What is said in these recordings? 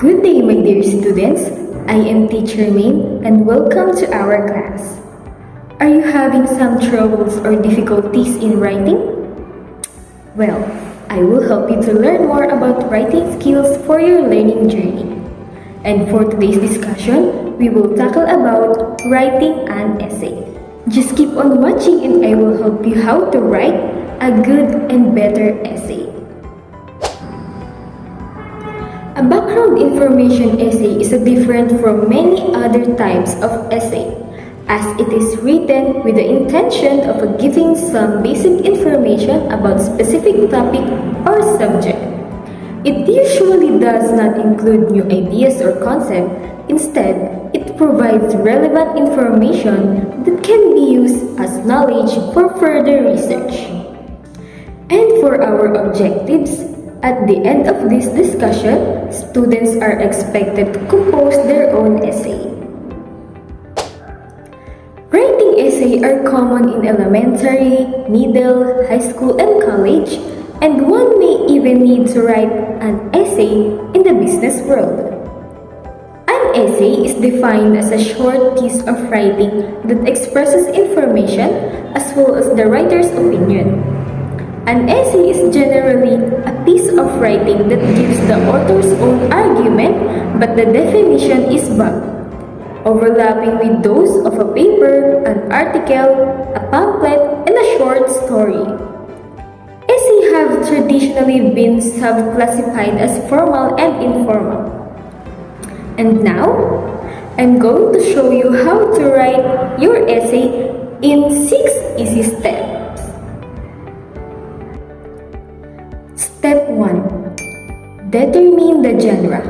Good day, my dear students. I am Teacher Maene and welcome to our class. Are you having some troubles or difficulties in writing? Well, I will help you to learn more about writing skills for your learning journey. And for today's discussion, we will tackle about writing an essay. Just keep on watching and I will help you how to write a good and better essay. A background information essay is different from many other types of essay, as it is written with the intention of giving some basic information about specific topic or subject. It usually does not include new ideas or concepts. Instead, it provides relevant information that can be used as knowledge for further research. And for our objectives, at the end of this discussion, students are expected to compose their own essay. Writing essays are common in elementary, middle, high school, and college, and one may even need to write an essay in the business world. An essay is defined as a short piece of writing that expresses information as well as the writer's opinion. An essay is generally a piece of writing that gives the author's own argument, but the definition is vague, overlapping with those of a paper, an article, a pamphlet, and a short story. Essays have traditionally been subclassified as formal and informal. And now, I'm going to show you how to write your essay in 6 easy steps. Step 1. Determine the genre.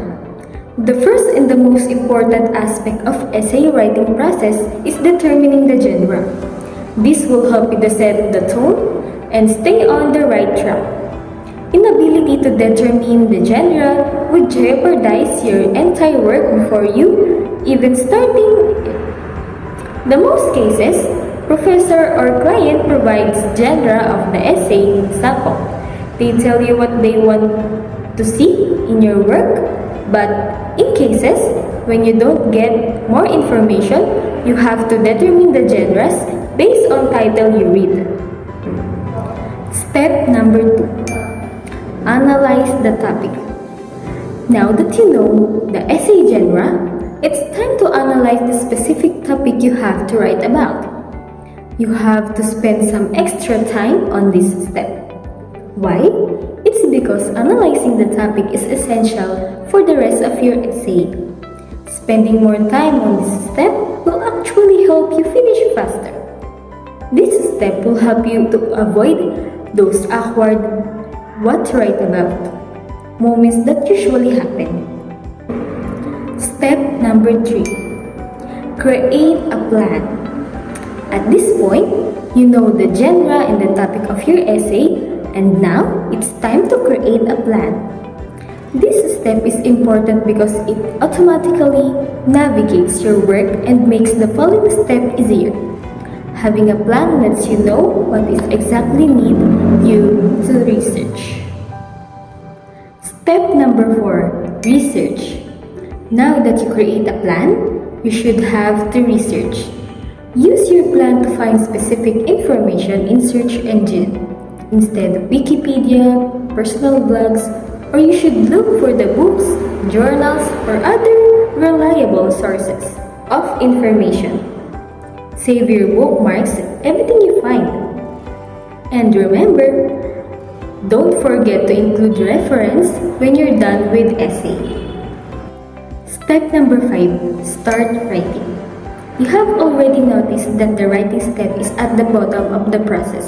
The first and the most important aspect of essay writing process is determining the genre. This will help you to set the tone and stay on the right track. Inability to determine the genre would jeopardize your entire work before you even starting it. The most cases, professor or client provides genre of the essay sample. They tell you what they want to see in your work, but in cases when you don't get more information, you have to determine the genres based on title you read. Step number 2. Analyze the topic. Now that you know the essay genre, it's time to analyze the specific topic you have to write about. You have to spend some extra time on this step. Why? It's because analyzing the topic is essential for the rest of your essay. Spending more time on this step will actually help you finish faster. This step will help you to avoid those awkward what to write about moments that usually happen. Step number 3. Create a plan. At this point, you know the genre and the topic of your essay, and now, it's time to create a plan. This step is important because it automatically navigates your work and makes the following step easier. Having a plan lets you know what is exactly need you to research. Step number 4. Research. Now that you create a plan, you should have to research. Use your plan to find specific information in search engine instead of Wikipedia, personal blogs, or you should look for the books, journals, or other reliable sources of information. Save your bookmarks, everything you find. And remember, don't forget to include reference when you're done with essay. Step number 5. Start writing. You have already noticed that the writing step is at the bottom of the process.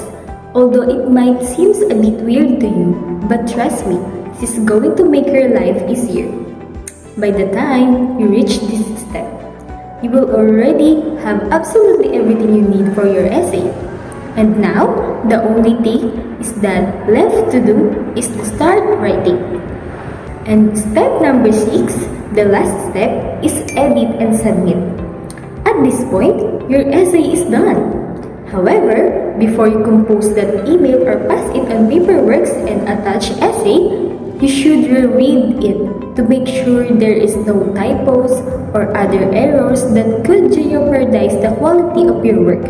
Although it might seem a bit weird to you, but trust me, this is going to make your life easier. By the time you reach this step, you will already have absolutely everything you need for your essay. And now, the only thing is that left to do is to start writing. And step number 6, the last step, is edit and submit. At this point, your essay is done. However, before you compose that email or pass it on paperwork and attach essay, you should reread it to make sure there is no typos or other errors that could jeopardize the quality of your work.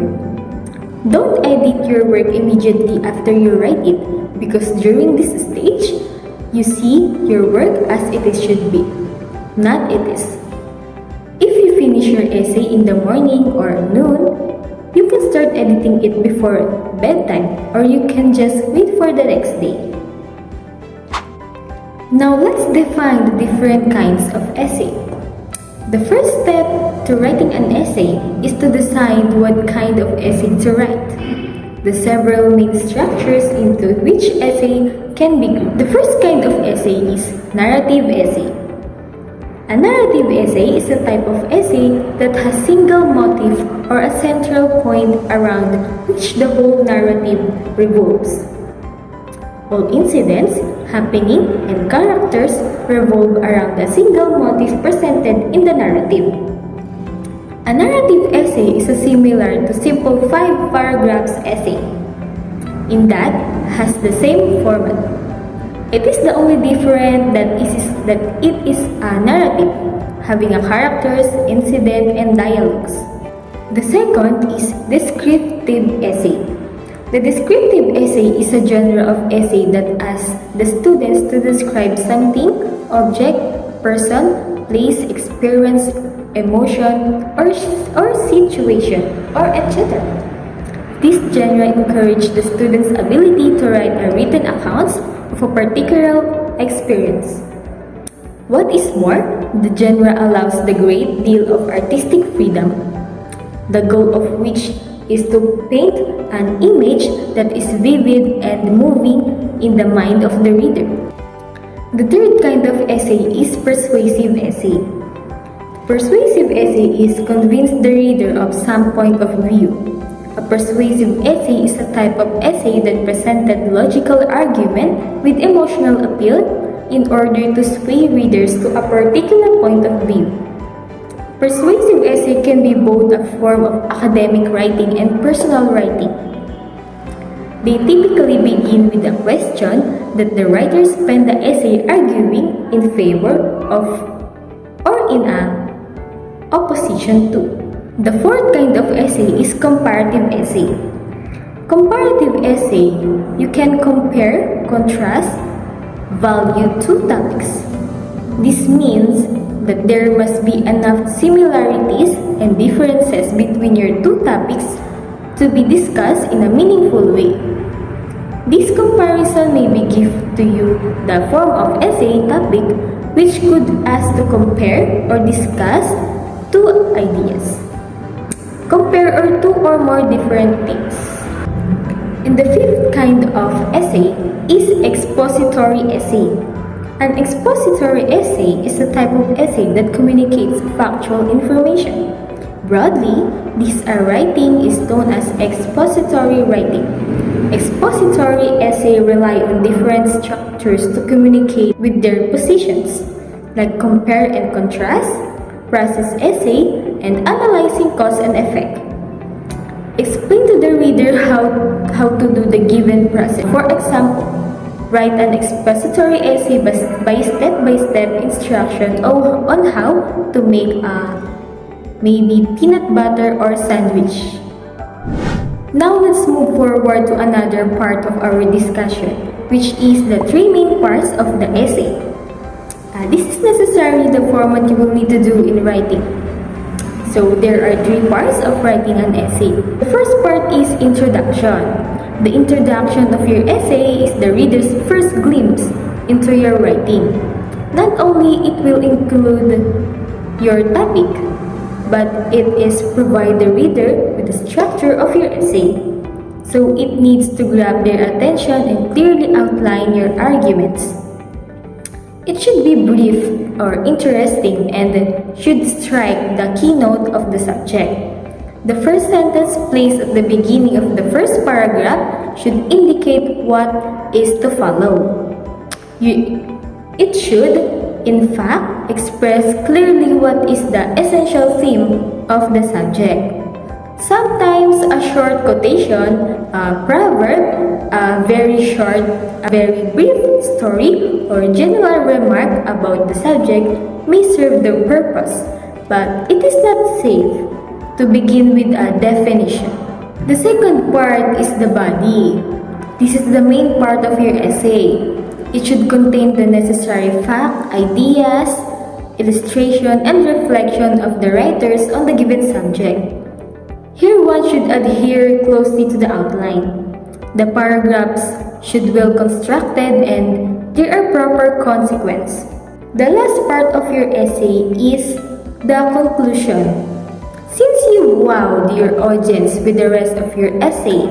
Don't edit your work immediately after you write it, because during this stage, you see your work as it should be, not it is. If you finish your essay in the morning or noon, you can start editing it before bedtime, or you can just wait for the next day. Now let's define the different kinds of essay. The first step to writing an essay is to decide what kind of essay to write. The several main structures into which essay can be grouped. The first kind of essay is narrative essay. A narrative essay is a type of essay that has single motif or a central point around which the whole narrative revolves. All incidents, happening, and characters revolve around a single motif presented in the narrative. A narrative essay is similar to simple 5 paragraphs essay, in that has the same format. It is the only difference that it is a narrative, having a characters, incident, and dialogues. The second is descriptive essay. The descriptive essay is a genre of essay that asks the students to describe something, object, person, place, experience, emotion, or situation, or etc. This genre encourages the student's ability to write a written account of a particular experience. What is more, the genre allows the great deal of artistic freedom, the goal of which is to paint an image that is vivid and moving in the mind of the reader. The third kind of essay is persuasive essay. Persuasive essay is convince the reader of some point of view. A persuasive essay is a type of essay that presented logical argument with emotional appeal in order to sway readers to a particular point of view. Persuasive essay can be both a form of academic writing and personal writing. They typically begin with a question that the writer spends the essay arguing in favor of or in opposition to. The fourth kind of essay is comparative essay. Comparative essay, you can compare, contrast, value two topics. This means that there must be enough similarities and differences between your two topics to be discussed in a meaningful way. This comparison may be given to you the form of essay topic, which could ask to compare or discuss two ideas. Compare two or more different things. And the fifth kind of essay is expository essay. An expository essay is a type of essay that communicates factual information. Broadly, this writing is known as expository writing. Expository essay rely on different structures to communicate with their positions, like compare and contrast, process essay, and analyzing cause and effect. Explain to the reader how to do the given process. For example, write an expository essay by step-by-step instruction on how to make maybe peanut butter or sandwich. Now let's move forward to another part of our discussion, which is the three main parts of the essay. This is necessarily the format you will need to do in writing. So there are three parts of writing an essay. The first part is introduction. The introduction of your essay is the reader's first glimpse into your writing. Not only it will include your topic, but it is provide the reader with the structure of your essay. So it needs to grab their attention and clearly outline your arguments. It should be brief or interesting and should strike the keynote of the subject. The first sentence placed at the beginning of the first paragraph should indicate what is to follow. It should, in fact, express clearly what is the essential theme of the subject. Sometimes a short quotation, a proverb, a very short, a very brief story, or general remark about the subject may serve the purpose, but it is not safe to begin with a definition. The second part is the body. This is the main part of your essay. It should contain the necessary fact, ideas, illustration, and reflection of the writers on the given subject. Here one should adhere closely to the outline. The paragraphs should be well constructed and there are proper consequence. The last part of your essay is the conclusion. Since you wowed your audience with the rest of your essay,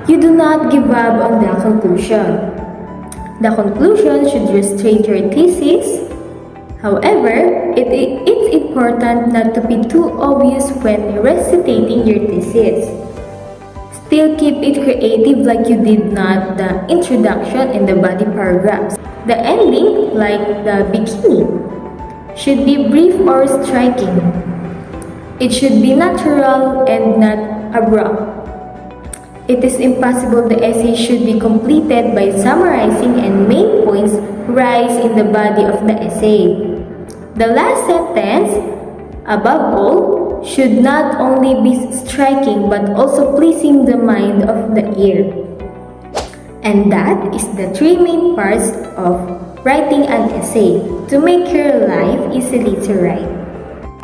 you do not give up on the conclusion. The conclusion should illustrate your thesis. However, it's important not to be too obvious when recitating your thesis. Still keep it creative like you did not the introduction and the body paragraphs. The ending, like the beginning, should be brief or striking. It should be natural and not abrupt. It is impossible the essay should be completed by summarizing and main points rise in the body of the essay. The last sentence, above all, should not only be striking but also pleasing the mind of the ear. And that is the three main parts of writing an essay to make your life easily to write.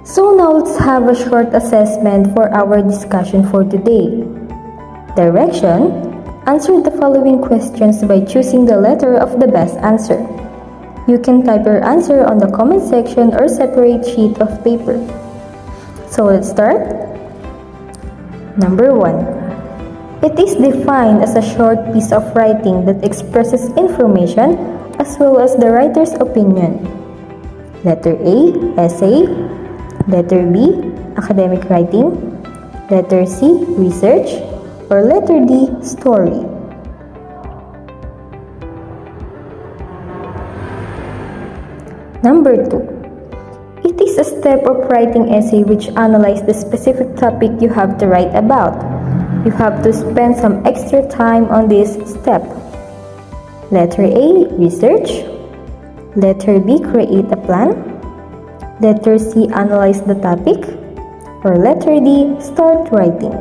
So now let's have a short assessment for our discussion for today. Direction: answer the following questions by choosing the letter of the best answer. You can type your answer on the comment section or separate sheet of paper. So let's start. Number 1. It is defined as a short piece of writing that expresses information as well as the writer's opinion. Letter A, essay. Letter B, academic writing. Letter C, research. Or letter D, story. Number 2. It is a step of writing essay which analyzes the specific topic you have to write about. You have to spend some extra time on this step. Letter A, research. Letter B, create a plan. Letter C, analyze the topic. Or letter D, start writing.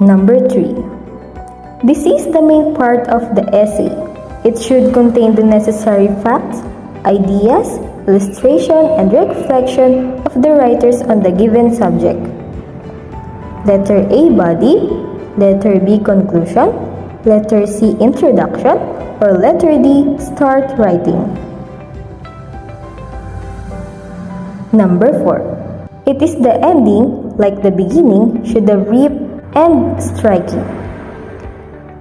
Number 3. This is the main part of the essay. It should contain the necessary facts, ideas, illustration, and reflection of the writers on the given subject. Letter A, body. Letter B, conclusion. Letter C, introduction. Or letter D, start writing. Number 4. It is the ending, like the beginning, should have brief and striking.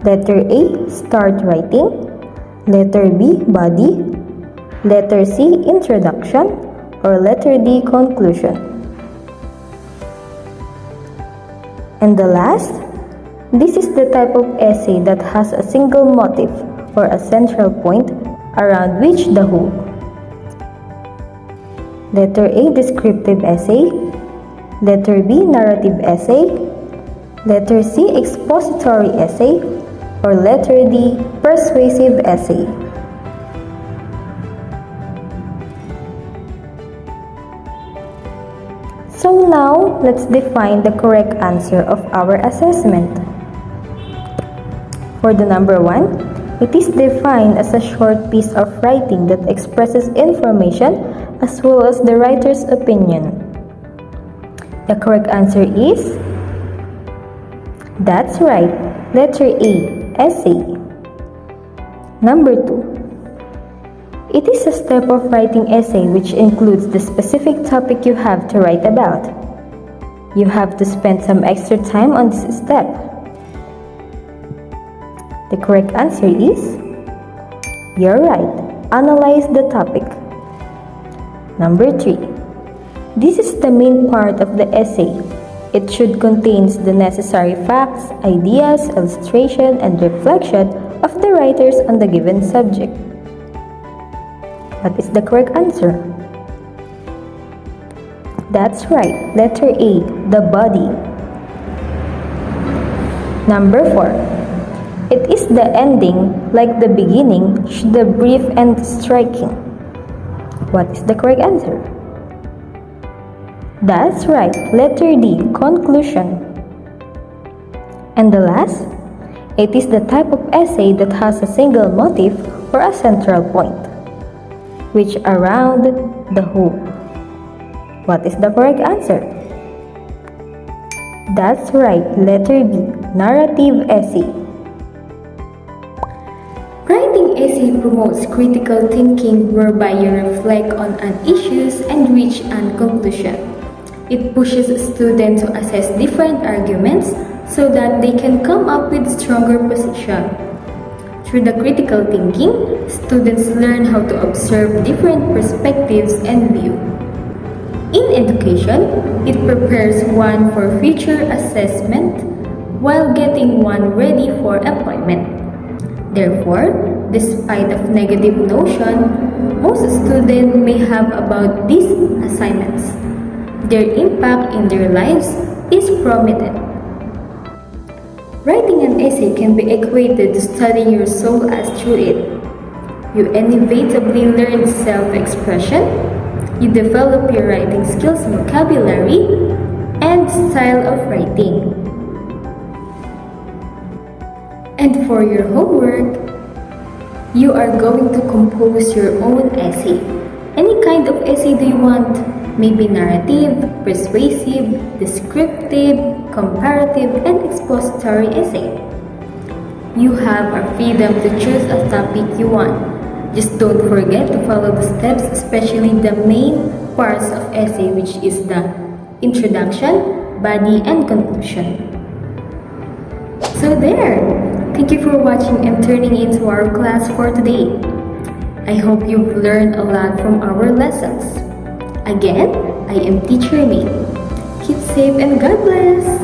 Letter A, start writing. Letter B, body. Letter C, introduction. Or letter D, conclusion. And the last, this is the type of essay that has a single motif or a central point around which the whole. Letter A, descriptive essay. Letter B, narrative essay. Letter C, expository essay. Or letter D, persuasive essay. So now, let's define the correct answer of our assessment. For the number 1, it is defined as a short piece of writing that expresses information as well as the writer's opinion. The correct answer is, that's right, letter A, essay. Number 2. It is a step of writing essay which includes the specific topic you have to write about. You have to spend some extra time on this step. The correct answer is, you're right, analyze the topic. Number 3. This is the main part of the essay. It should contain the necessary facts, ideas, illustration, and reflection of the writers on the given subject. What is the correct answer? That's right, letter A, the body. Number 4. It is the ending, like the beginning, should be brief and striking. What is the correct answer? That's right, letter D, conclusion. And the last, it is the type of essay that has a single motif or a central point, which around the whole. What is the correct answer? That's right, letter B, narrative essay. Writing essay promotes critical thinking whereby you reflect on an issues and reach a conclusion. It pushes students to assess different arguments so that they can come up with stronger position. Through the critical thinking, students learn how to observe different perspectives and view. In education, it prepares one for future assessment while getting one ready for employment. Therefore, despite of negative notion most students may have about these assignments, their impact in their lives is prominent. Writing an essay can be equated to studying your soul as through it. You inevitably learn self-expression, you develop your writing skills, vocabulary, and style of writing. And for your homework, you are going to compose your own essay. Any kind of essay do you want? Maybe narrative, persuasive, descriptive, comparative, and expository essay. You have a freedom to choose a topic you want. Just don't forget to follow the steps, especially the main parts of essay, which is the introduction, body, and conclusion. So there! Thank you for watching and turning into our class for today. I hope you've learned a lot from our lessons. Again, I am Teacher Maene. Keep safe and God bless!